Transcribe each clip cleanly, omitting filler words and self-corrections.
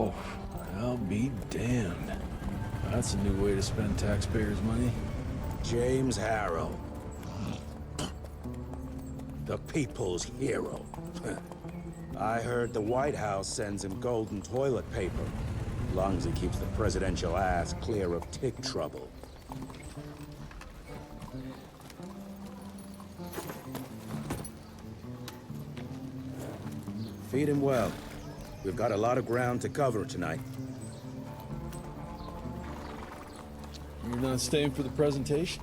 Oh, I'll be damned. That's a new way to spend taxpayers' money. James Harrow. The people's hero. I heard the White House sends him golden toilet paper. Long as he keeps the presidential ass clear of tick trouble. Feed him well. We've got a lot of ground to cover tonight. You're not staying for the presentation?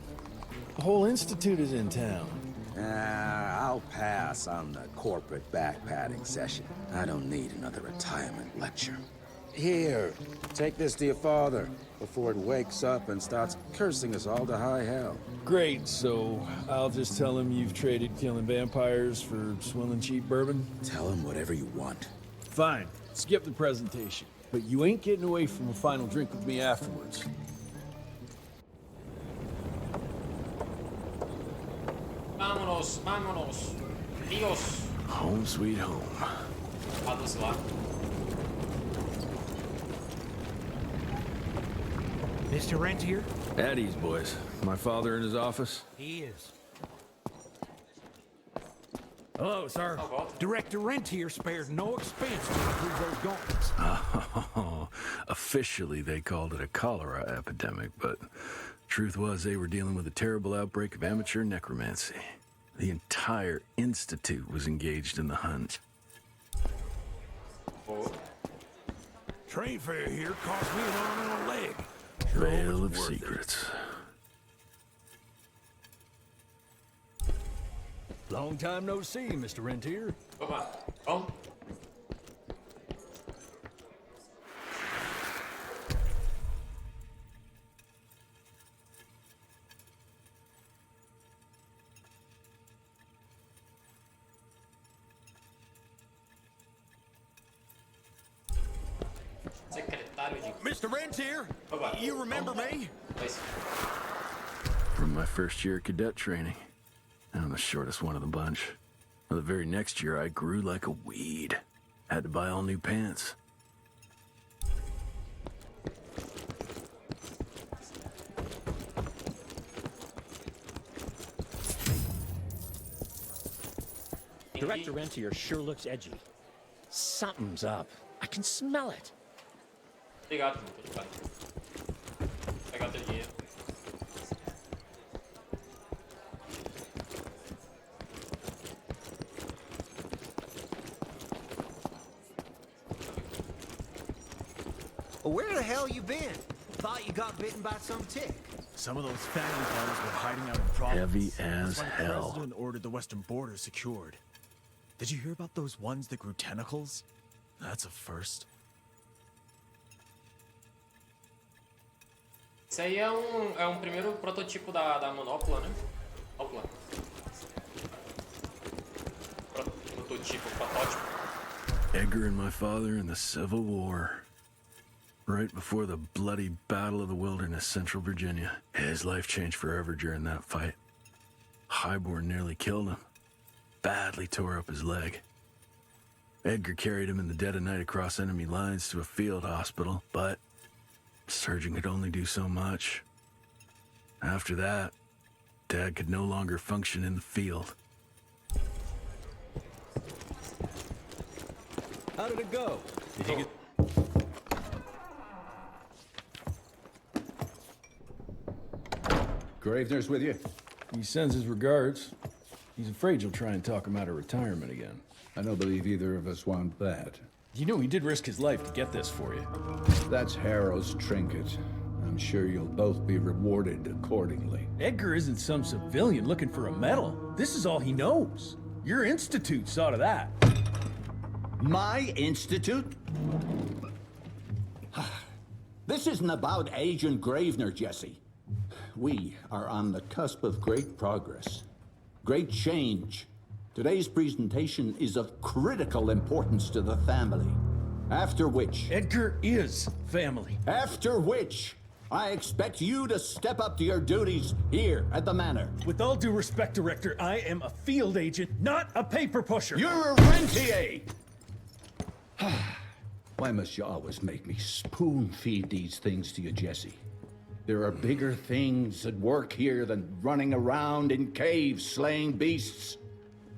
The whole institute is in town. I'll pass on the corporate backpatting session. I don't need another retirement lecture. Here, take this to your father before it wakes up and starts cursing us all to high hell. Great, so I'll just tell him you've traded killing vampires for swilling cheap bourbon? Tell him whatever you want. Fine, skip the presentation. But you ain't getting away from a final drink with me afterwards. Vámonos, vámonos. Dios. Home sweet home. Vamos lá. Mr. Rentier? At ease, boys. My father in his office? He is. Hello, sir. Oh, God. Director Rentier spared no expense to improve those gauntlets. Oh, officially they called it a cholera epidemic, but truth was they were dealing with a terrible outbreak of amateur necromancy. The entire institute was engaged in the hunt. Oh. Train fare here cost me an arm and a leg. Veil of worth it. secrets. Long time no see, Mr. Rentier. Opa, vamos. Secretário de... Mr. Rentier, Opa. you remember me? Pois. From my first year of cadet training. I'm the shortest one of the bunch. Well, the very next year, I grew like a weed. Had to buy all new pants. Director Rentier sure looks edgy. Something's up. I can smell it. Obrigado, muito obrigado. Pegar teu dinheiro. Where the hell you been? Thought you got bitten by some tick. Some of those family fellas were hiding out in Providence. Heavy as That's why hell. The president ordered the western border secured. Did you hear about those ones that grew tentacles? That's a first. Esse aí é um primeiro prototipo da manopla, né? Manopla. Protótipo. Edgar and my father in the Civil War. Right before the bloody Battle of the Wilderness, Central Virginia. His life changed forever during that fight. Highborn nearly killed him. Badly tore up his leg. Edgar carried him in the dead of night across enemy lines to a field hospital, but the surgeon could only do so much. After that, Dad could no longer function in the field. How did it go? Did you get... Gravener's with you? He sends his regards. He's afraid you'll try and talk him out of retirement again. I don't believe either of us want that. You know he did risk his life to get this for you. That's Harrow's trinket. I'm sure you'll both be rewarded accordingly. Edgar isn't some civilian looking for a medal. This is all he knows. Your institute saw to that. My institute? This isn't about Agent Gravener, Jesse. We are on the cusp of great progress, great change. Today's presentation is of critical importance to the family. After which... Edgar is family. After which, I expect you to step up to your duties here at the Manor. With all due respect, Director, I am a field agent, not a paper pusher. You're a rentier! Why must you always make me spoon-feed these things to you, Jesse? There are bigger things at work here than running around in caves slaying beasts.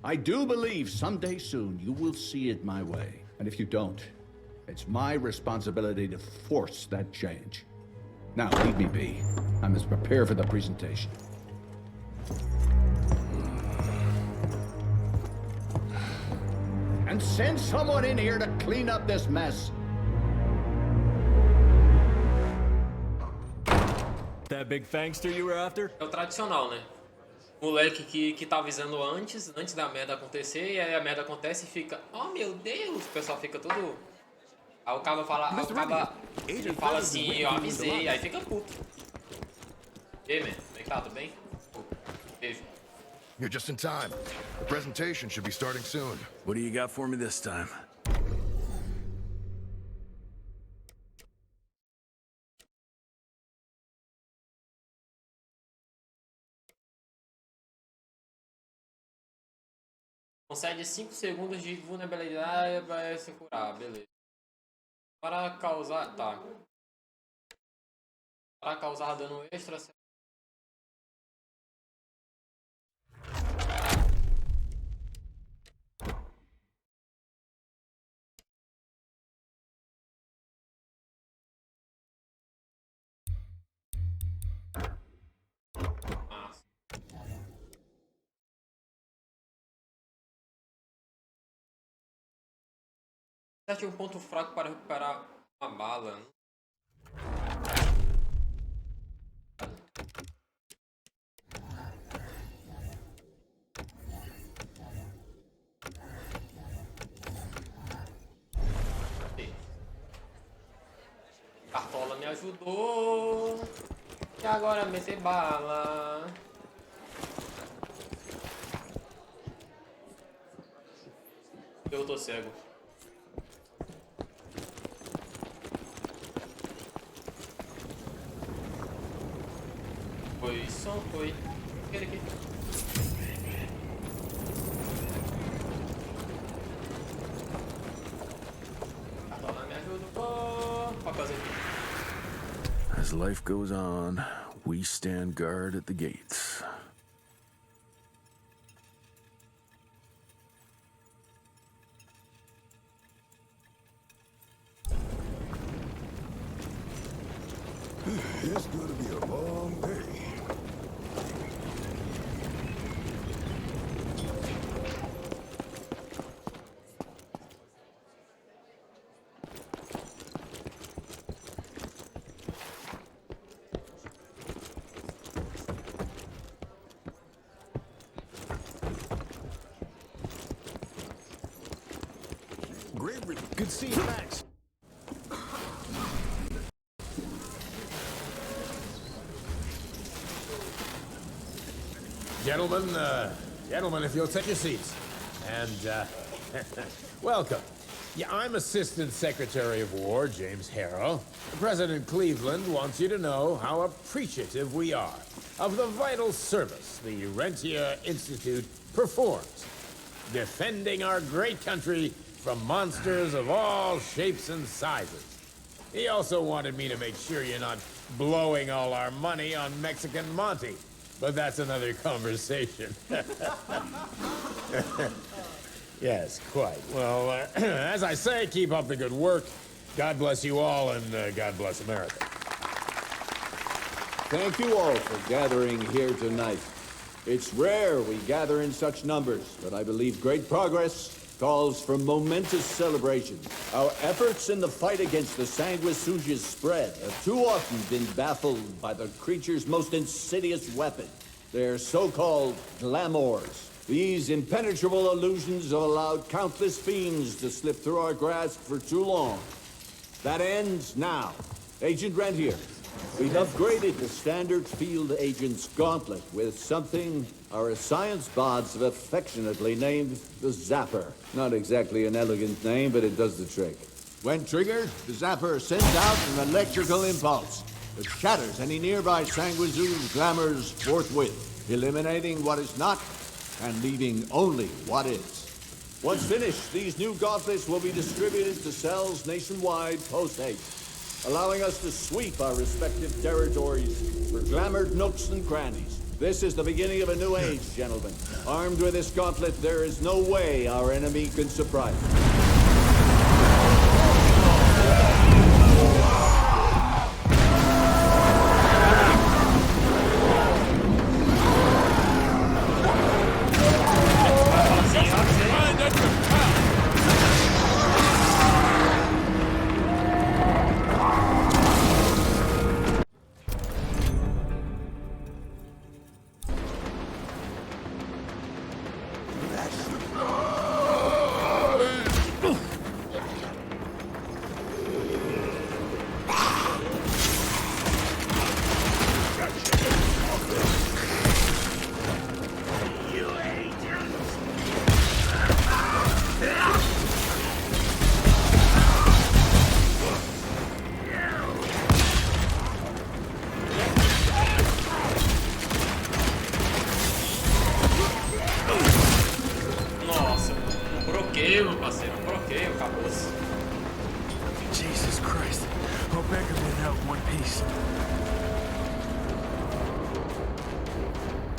I do believe someday soon you will see it my way. And if you don't, it's my responsibility to force that change. Now, leave me be. I must prepare for the presentation. And send someone in here to clean up this mess. That big fangster you were after? É o tradicional, né? Moleque que tá avisando antes da merda acontecer, e aí a merda acontece e fica, oh meu Deus, o pessoal fica todo. Aí o cara fala, ele fala assim, eu avisei, aí fica puto. E aí, man, como é que tá? Tudo bem? Beijo. You're just in time. The presentation should be starting soon. What do you got for me this time? Concede 5 segundos de vulnerabilidade para se curar, beleza. Para causar. Tá. Para causar dano extra. Acerte um ponto fraco para recuperar uma bala. Cartola me ajudou. E agora meter bala. Eu tô cego. Foi, só foi. Aquele aqui. Cartola me ajudou. Papelzinho aqui. As life goes on, we stand guard at the gates. It's gonna be a long day. Good to see you, Max. Gentlemen, if you'll take your seats. And, welcome. Yeah, I'm Assistant Secretary of War, James Harrow. President Cleveland wants you to know how appreciative we are of the vital service the Rentier Institute performs, defending our great country from monsters of all shapes and sizes. He also wanted me to make sure you're not blowing all our money on Mexican Monty. But that's another conversation. Yes, quite. Well, as I say, keep up the good work. God bless you all, and God bless America. Thank you all for gathering here tonight. It's rare we gather in such numbers, but I believe great progress calls for momentous celebration. Our efforts in the fight against the sanguisuga's spread have too often been baffled by the creature's most insidious weapon, their so-called glamours. These impenetrable illusions have allowed countless fiends to slip through our grasp for too long. That ends now. Agent Rentier, we've upgraded the standard field agent's gauntlet with something our science bots have affectionately named the Zapper. Not exactly an elegant name, but it does the trick. When triggered, the Zapper sends out an electrical impulse that shatters any nearby sanguisuga's glamours forthwith, eliminating what is not and leaving only what is. Once finished, these new gauntlets will be distributed to cells nationwide post-haste, allowing us to sweep our respective territories for glamored nooks and crannies. This is the beginning of a new age, gentlemen. Armed with this gauntlet, there is no way our enemy can surprise us. Jesus Christ. Hope Edgar didn't have one piece.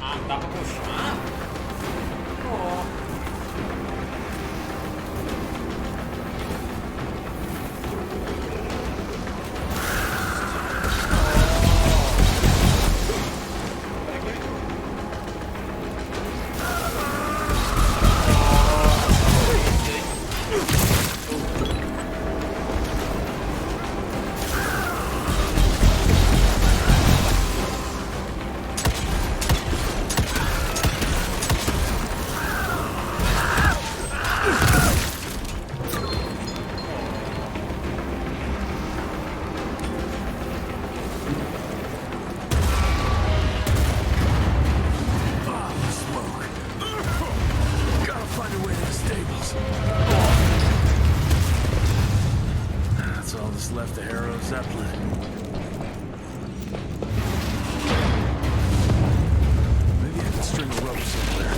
Ah, dá pra puxar? Oh. Left the Harrow Zeppelin. Maybe I can string a rope somewhere.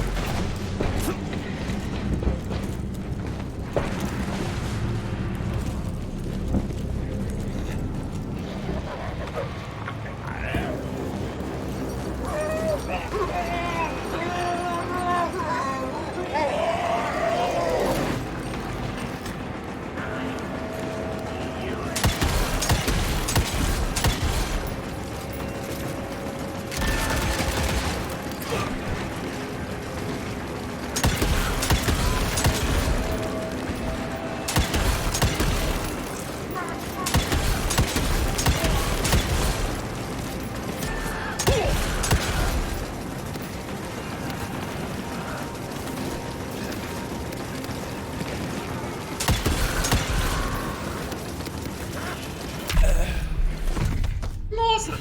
Nossa!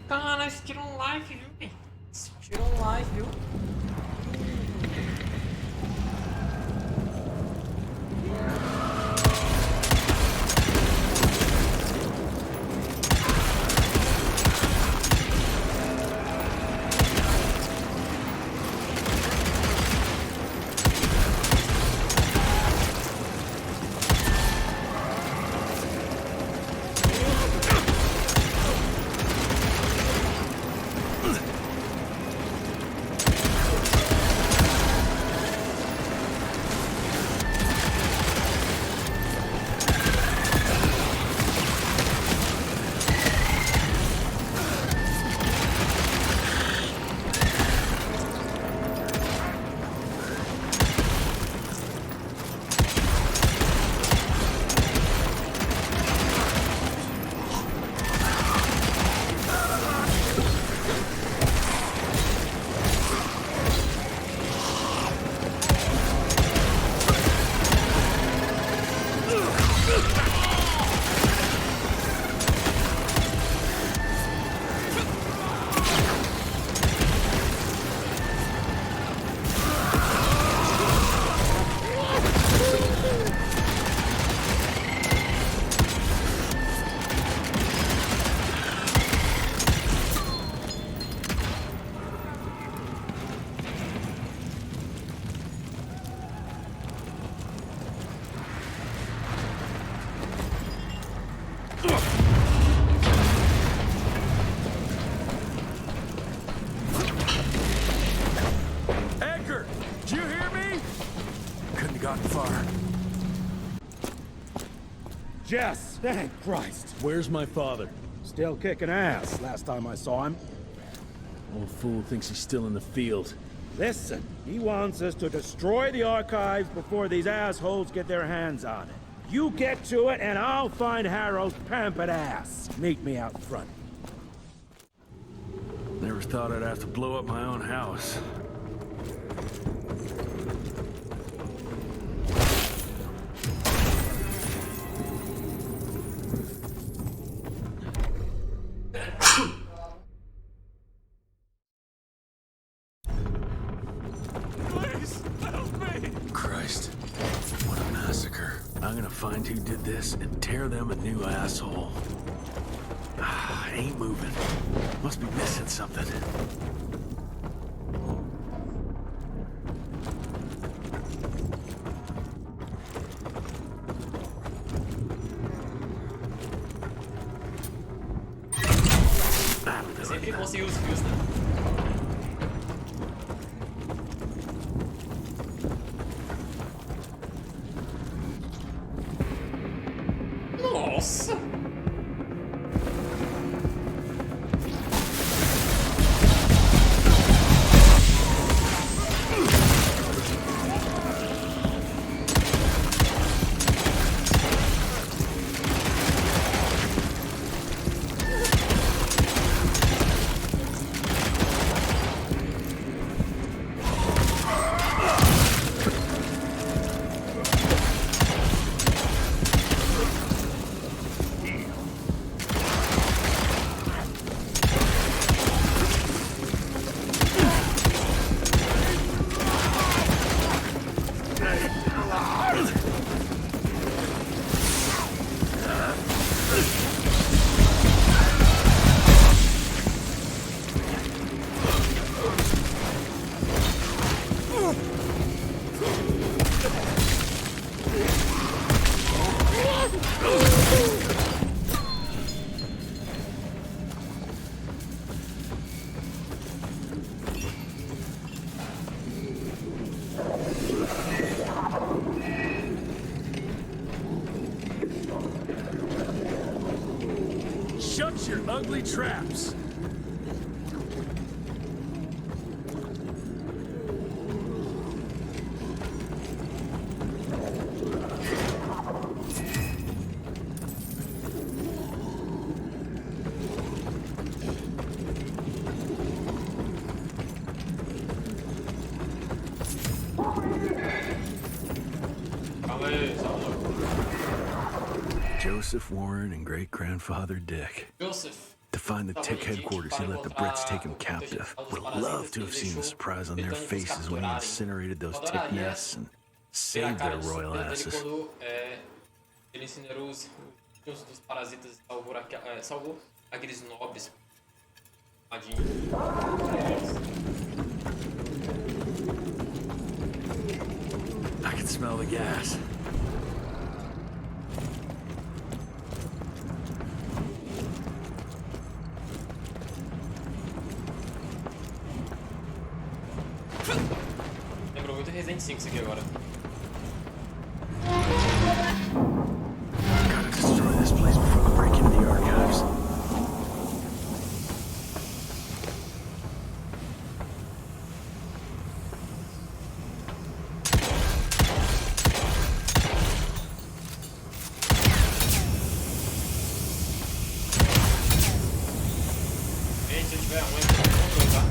Cara, isso tirou um life, viu? Isso tirou um life, viu? gotten far. Jess, thank Christ. Where's my father? Still kicking ass last time I saw him. Old fool thinks he's still in the field. Listen, he wants us to destroy the archives before these assholes get their hands on it. You get to it, and I'll find Harrow's pampered ass. Meet me out front. Never thought I'd have to blow up my own house. Christ, what a massacre. I'm gonna find who did this and tear them a new asshole. Ain't moving. Must be missing something. Sempre conseguiu os fios, né? Nossa! Shut your ugly traps! Joseph Warren and great-grandfather Dick. Joseph. To find the Tick headquarters, he let the Brits take him captive. Would have loved to have seen the surprise on their faces when he incinerated those Tick nests and saved their royal asses. Ele incinerou os dos parasitas e salvou aqueles nobres. I can smell the gas. Lembrou muito Resident 5 isso aqui agora. Gotta destroy this place before we break into the archives.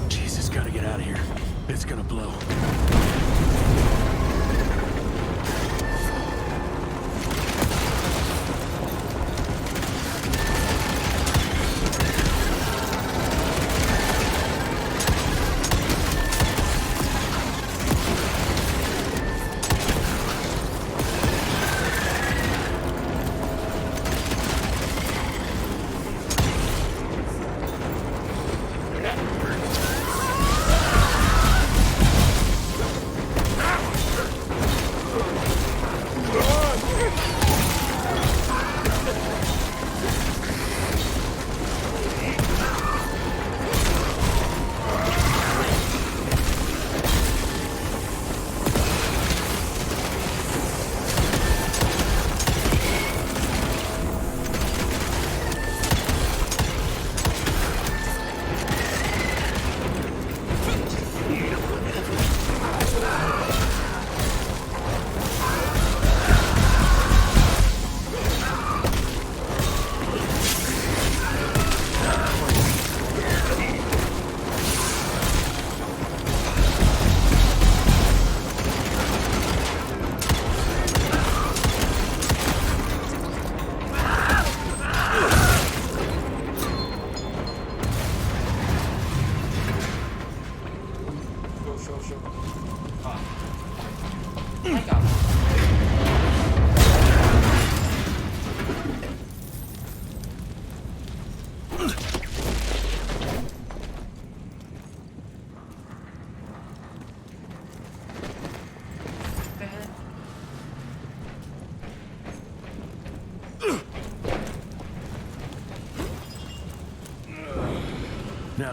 Jesus, gotta get out of here. It's gonna blow.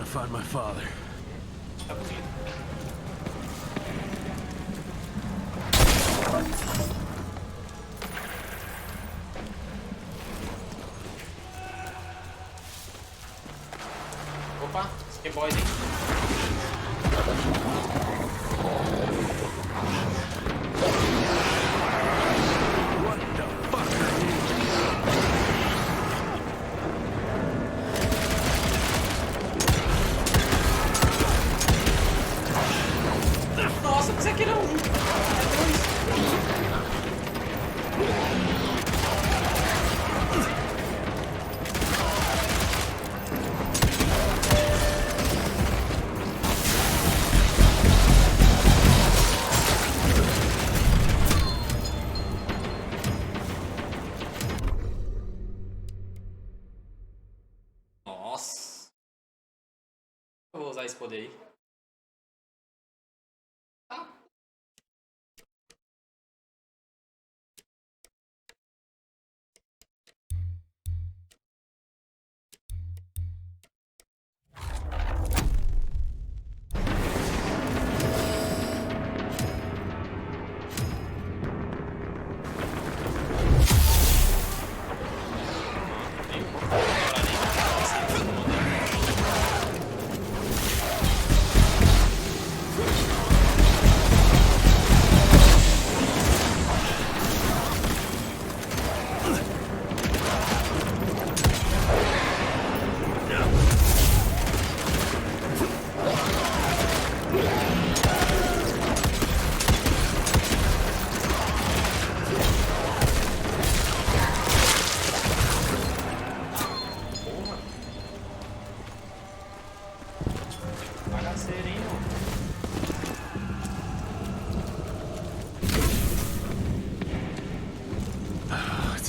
find my father. Opa, que boys, hein? Nossa, pensei que era um. É dois. Nossa. Eu vou usar esse poder aí.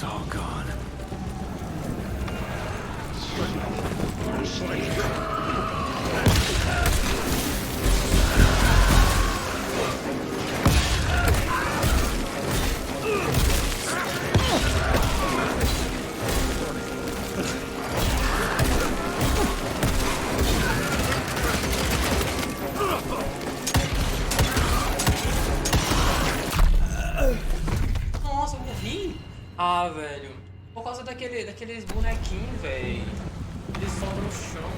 It's all gone. Nossa, eu morri? Ah, velho. Por causa daqueles bonequinhos, velho. Eles sobram no chão.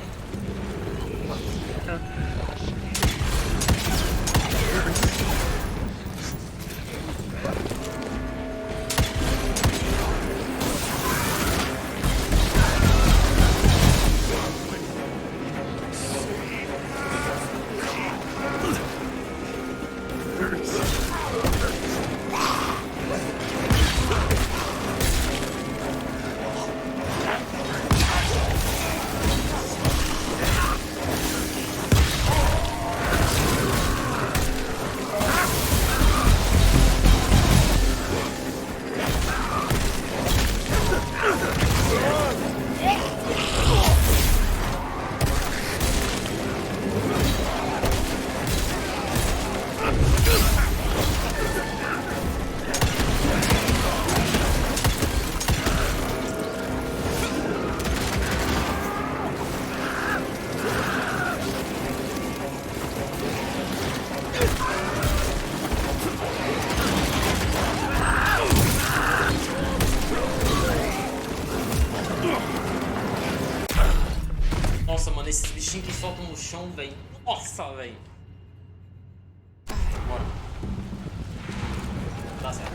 Nossa, mano, esses bichinhos que soltam no chão, velho. Nossa, velho. Bora. Dá certo.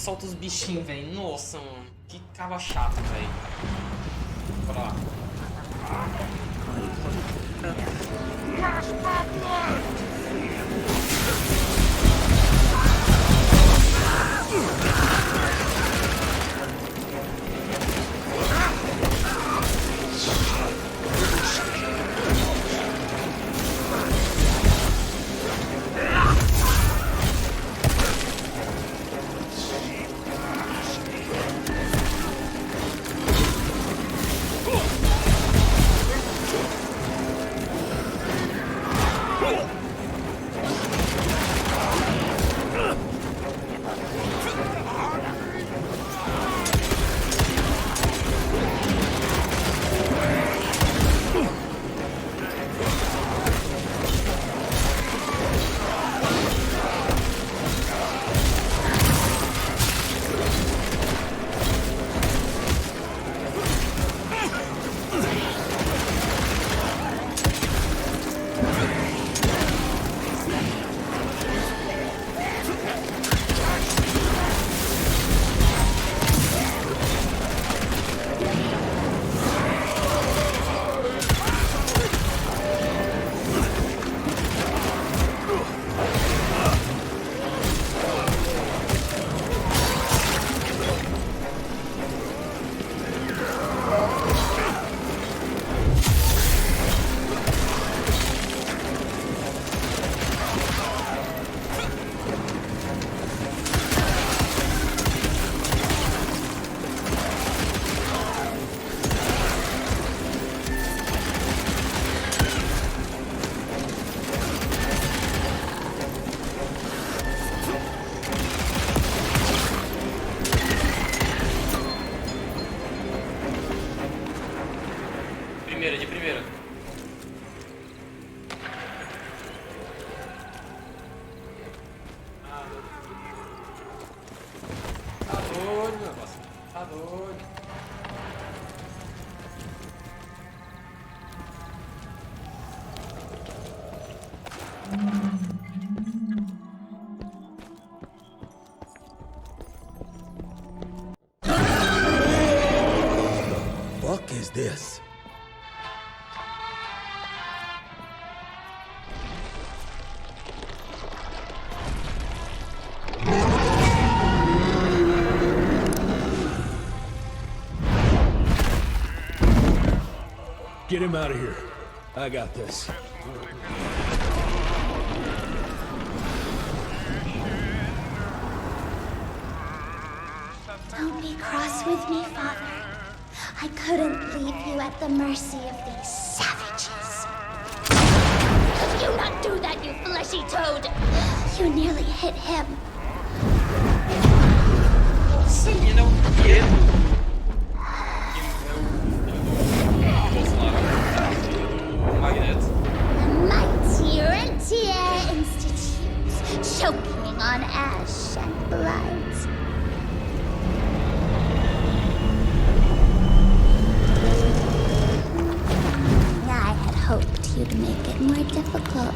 solta os bichinhos, velho. Nossa, mano. Que cava chato, velho. Bora lá. De primeira. Tá doido, meu negócio. Tá doido. What is this? Get him out of here. I got this. Don't be cross with me, Father. I couldn't leave you at the mercy of these savages. Do not do that, you fleshy toad! You nearly hit him. Sim, não quero. Mighty Rentier Institute, choking on ash and blood. I had hoped you'd make it more difficult.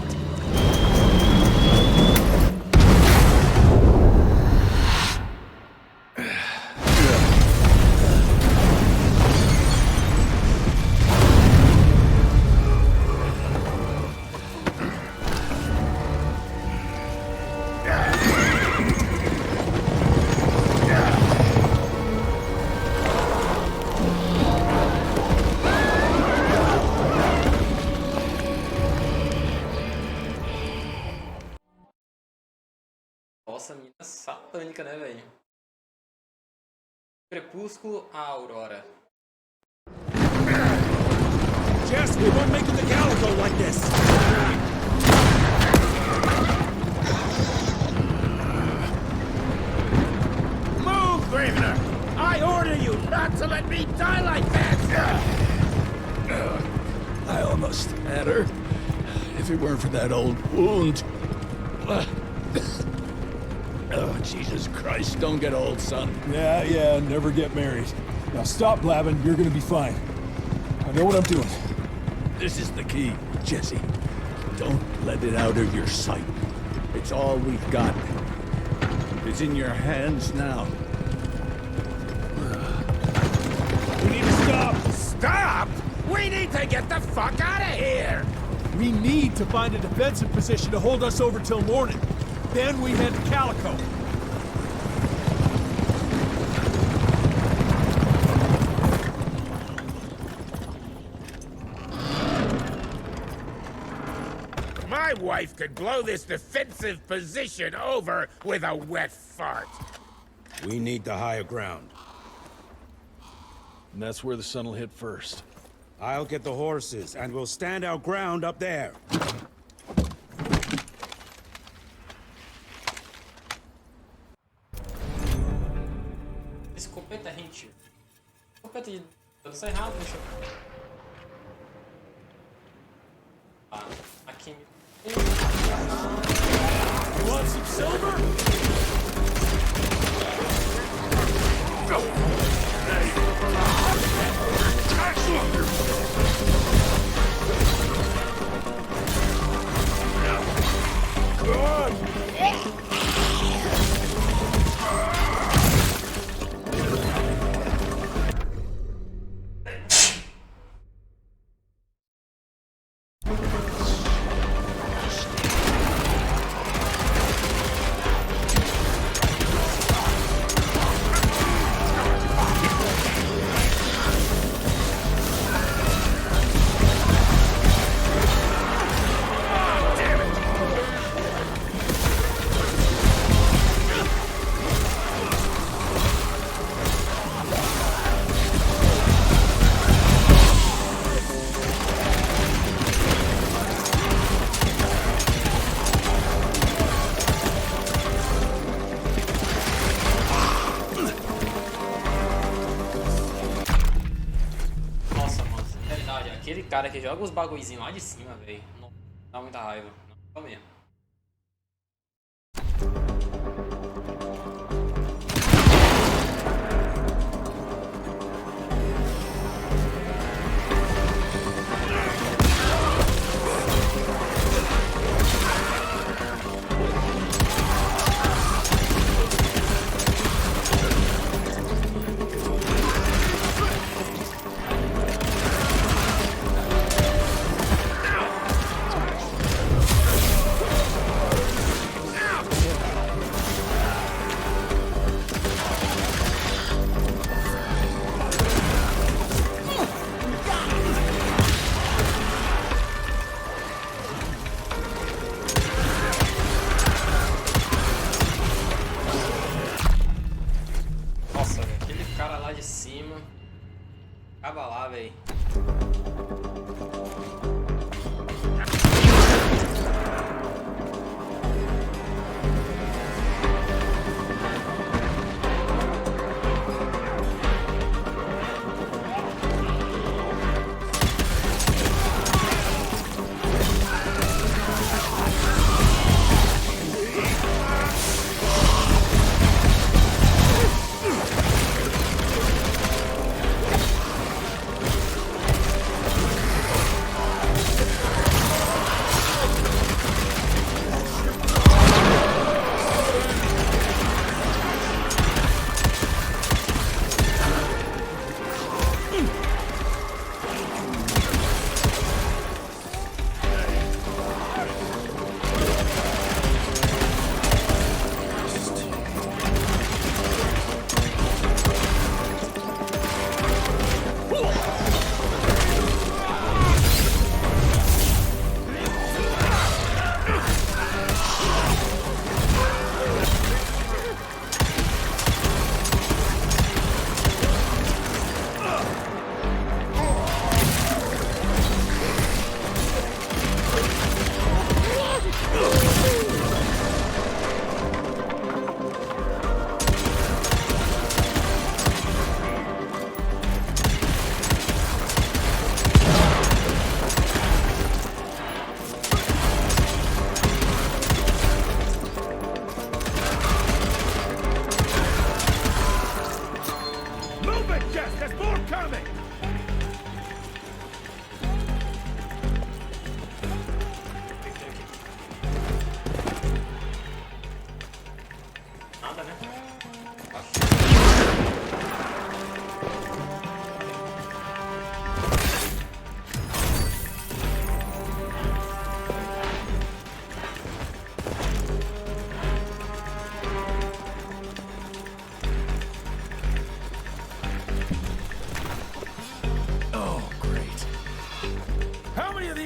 Nossa, mina satânica, né, velho? Crepúsculo à Aurora. Jess, we won't make it to Calico like this! Move, Gravener! I order you not to let me die like that! I almost had her. If it weren't for that old wound. Oh, Jesus Christ, don't get old, son. Yeah, never get married. Now stop blabbing, you're gonna be fine. I know what I'm doing. This is the key, Jesse. Don't let it out of your sight. It's all we've got. It's in your hands now. We need to get the fuck out of here! We need to find a defensive position to hold us over till morning. Then we head to Calico. My wife could blow this defensive position over with a wet fart. We need the higher ground. And that's where the sun will hit first. I'll get the horses, and we'll stand our ground up there. Escopeta, gente. Escopeta de... Tudo sai errado, deixa eu... Ah, aqui... You want some silver? Aquele cara que joga os bagulhozinhos lá de cima, velho. Não dá muita raiva. Não dá mesmo. Acaba lá, velho.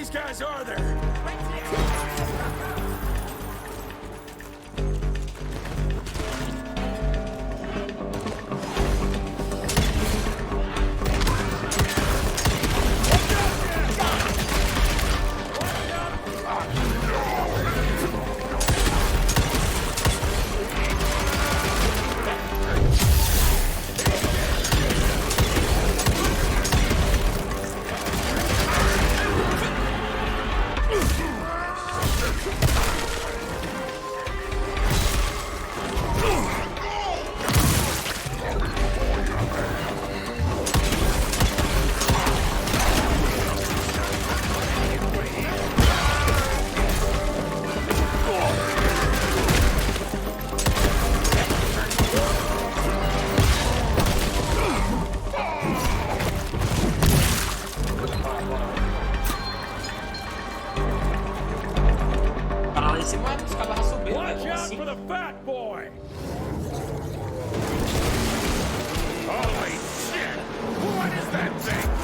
these guys are there? Watch out for the fat boy! Holy shit! What is that thing?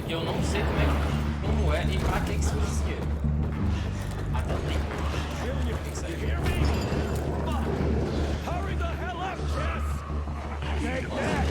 eu não sei como é e pra que isso usa esse dinheiro. Até tem. O que isso aí? Hurry the hell up, Jess! Take that!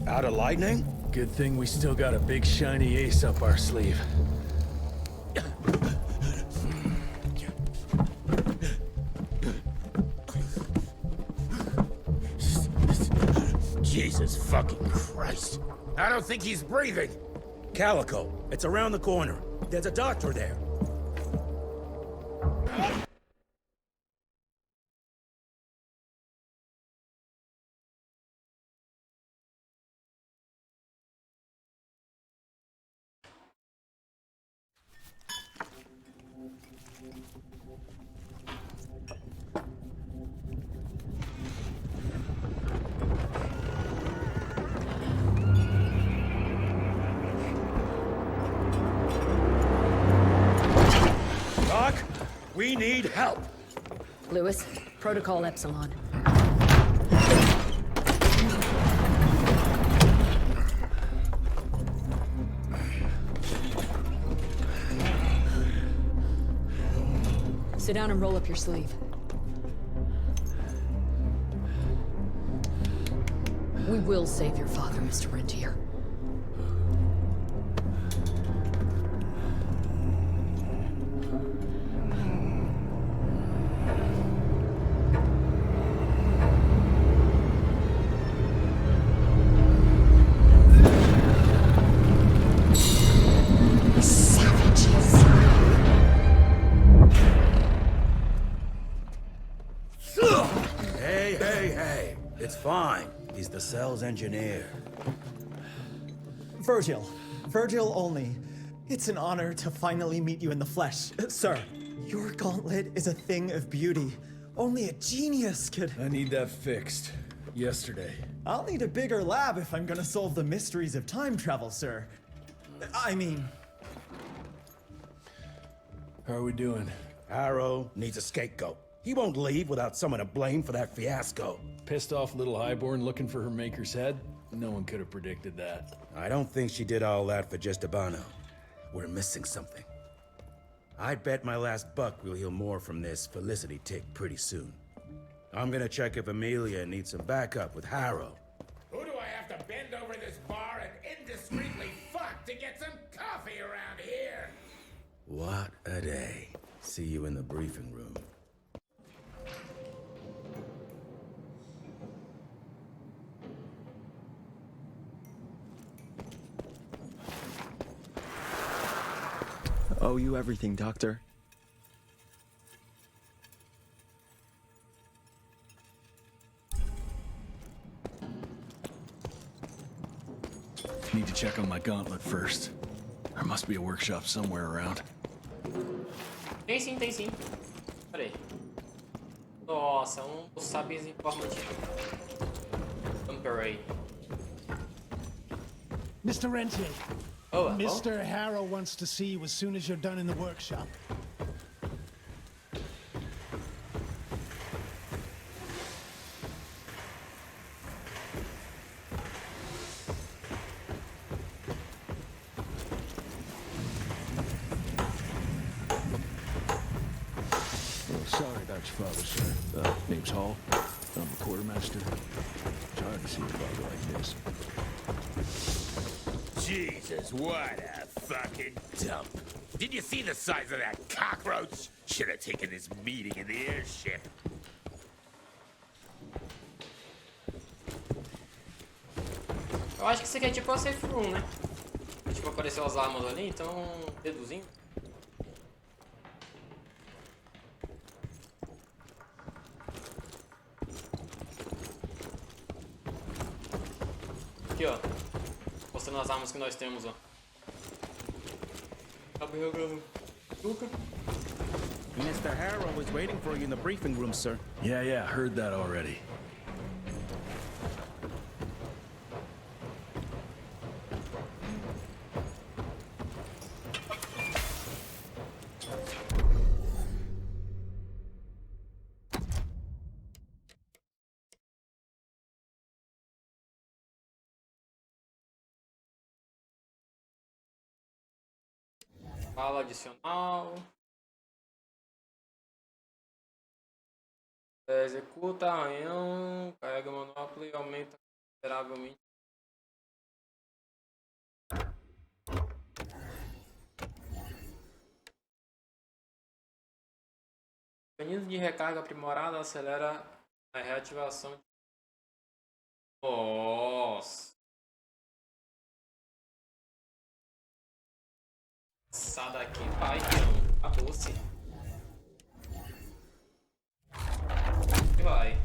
Out of lightning? Good thing we still got a big shiny ace up our sleeve. Jesus fucking Christ. I don't think he's breathing. Calico, it's around the corner. There's a doctor there. We need help. Lewis, Protocol Epsilon. Sit down and roll up your sleeve. We will save your father, Mr. Rentier. Hey. It's fine. He's the cell's engineer. Virgil. Virgil only. It's an honor to finally meet you in the flesh. Sir, your gauntlet is a thing of beauty. Only a genius could... I need that fixed. Yesterday. I'll need a bigger lab if I'm gonna solve the mysteries of time travel, sir. I mean... How are we doing? Harrow needs a scapegoat. He won't leave without someone to blame for that fiasco. Pissed off little highborn looking for her maker's head? No one could have predicted that. I don't think she did all that for just Abano. We're missing something. I'd bet my last buck we'll hear more from this Felicity tick pretty soon. I'm gonna check if Amelia needs some backup with Harrow. Who do I have to bend over this bar and indiscreetly fuck to get some coffee around here? What a day. See you in the briefing room. Owe you everything, Doctor. Need to check on my gauntlet first. There must be a workshop somewhere around. Tem sim, tem sim. Pera aí. Nossa, sabios informativos. Vampiros. Mr. Rentier. Oh, Mr. Harrow wants to see you as soon as you're done in the workshop. Sorry about your father, sir. Name's Hall. I'm a quartermaster. It's hard to see a bug like this. Jesus, what a fucking dump. Did you see the size of that cockroach? Should have taken this meeting in the airship. Eu acho que isso aqui é tipo a safe room, né? Tipo, apareceu as armas ali, então deduzindo. Aqui, ó. Mostrando as armas que nós temos, ó. Tá jogando. Luca? Mr. Harrow is waiting for you in the briefing room, sir. Yeah, heard that already. Fala adicional. Executa arranhão. Carrega monopólio e aumenta consideravelmente. Mecanismo de recarga aprimorado acelera a reativação. Nossa. Sai daqui, pai. Acabou-se. E vai.